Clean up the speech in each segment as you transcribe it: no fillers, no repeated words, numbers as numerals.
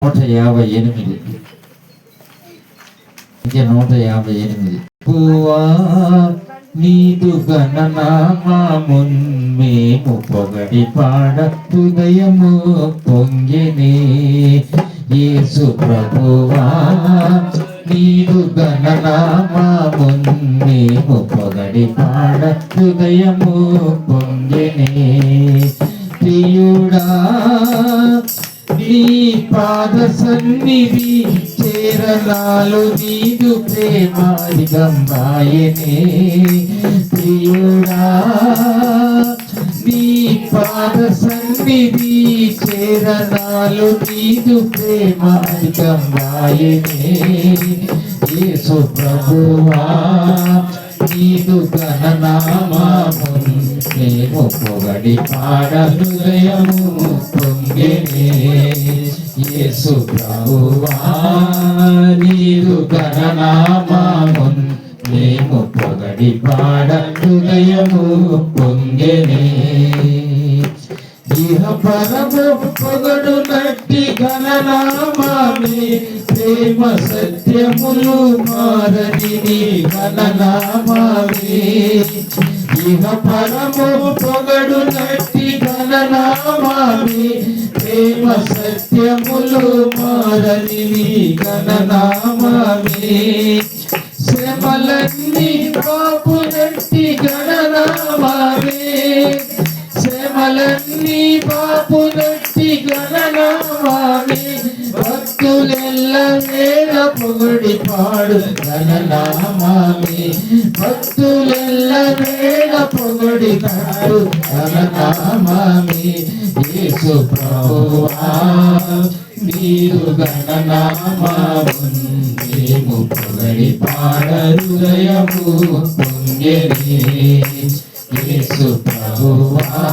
158 158 పువ్వా నీదు గణనామమున్ మేము పొగడి పాడ హృదయము పొంగిని యేసు ప్రభువా నీదు గణనామమున్ మేము పొగడి పాడ హృదయము పొంగిని ప్రియుడా నీ పాద సన్నిధి చేరనాలు నీదు ప్రేమాదిగంబాయనే ప్రియుడా నీ పాద సన్నిధి చేరనాలు నీదు ప్రేమాదిగంబాయనే యేసు ప్రభువా నీదు గణనామమున్ మేము పొగడి పాడ హృదయము పొంగినే యేసు ప్రభువా నీదు గణనామమున్ మేము పొగడి పాడ హృదయము పొంగినే ఇహ పరము పొగడు నట్టి గణనామామి ప్రేమ సత్యములు మారని గణనామామి ఇహ పరము పొగడు నట్టి గణనామామి ప్రేమ సత్యములు మారని గణనామామి శ్రమలన్నీ బాపు నట్టి గణనామామి శ్రమలన్నీ బాపు నట్టి గణనామామి భక్తులెల్ల వేళ పొగడి పాడు గణనామామి భక్తులెల్ల వేళ పొగడి పాడు గణనామామి యేసు ప్రభువా నీదు గణనామమున్ మేము పొగడి పాడ హృదయము పొంగినే యేసు ప్రభువా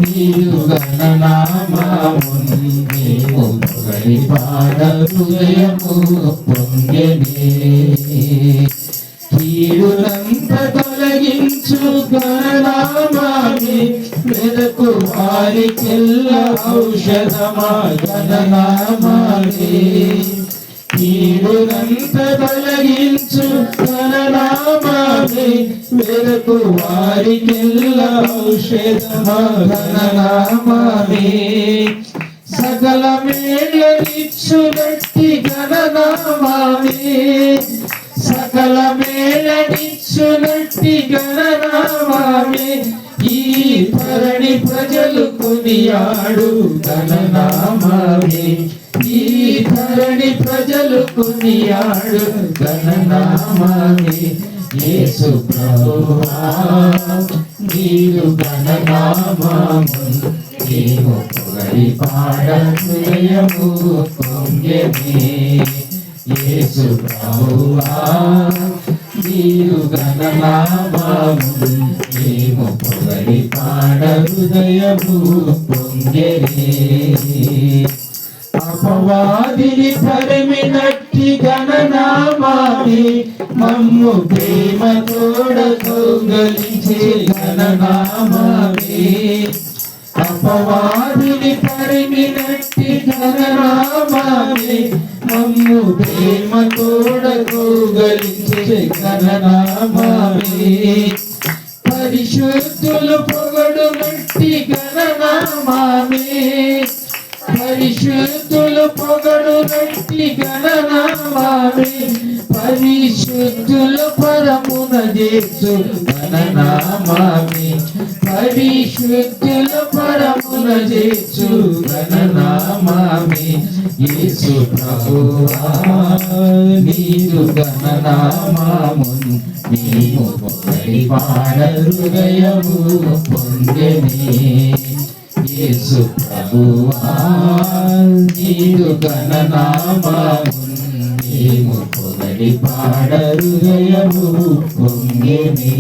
నీదు గణనామమున్ మేము పొగడి పాడ హృదయము పొంగినే కీడునంత తొలగించు గణనామామి వెదకు వారికెల్ల ఔషధమా గణనామామి కీడునంత తొలగించు గణనామామి వెదకు వారికెల్ల ఔషధమా గణనామామి సకల మేళనిచ్చునట్టి గణనామామి సకల మేళనిచ్చునట్టి గణనామామి ఈ ధరణి ప్రజలు కొనియాడు గణనామామి ఈ ధరణి ప్రజలు కొనియాడు గణనామామి యేసు ప్రభువా నీదు గణనామమున్ మేము పొగడి పాడ హృదయము పొంగినే యేసు ప్రభువా నీదు గణనామమున్ మేము పొగడి పాడ హృదయము పొంగినే అపవాదిని తరిమినట్టి గణనామామి మమ్ము ప్రేమతోడ కౌగలించే గణనామామి అపవాదిని తరిమినట్టి గణనామామి మమ్ము ప్రేమతోడ కౌగలించే గణనామామి పరిశుద్ధులు పొగడు నట్టి గణనామామి పరిశుద్ధులు పొగడు నట్టి గణనామామి పరిశుద్ధుల పరమున చేసు గణనామామి పరిశుద్ధుల పరమున చేసు గణనామామి యేసు ప్రభువా నీదు గణనామమున్ మేము పొగడి పాడ హృదయము పొంగినే యేసు ప్రభువా నీదు గణనామమున్ మేము పొగడి పాడ హృదయము పొంగినే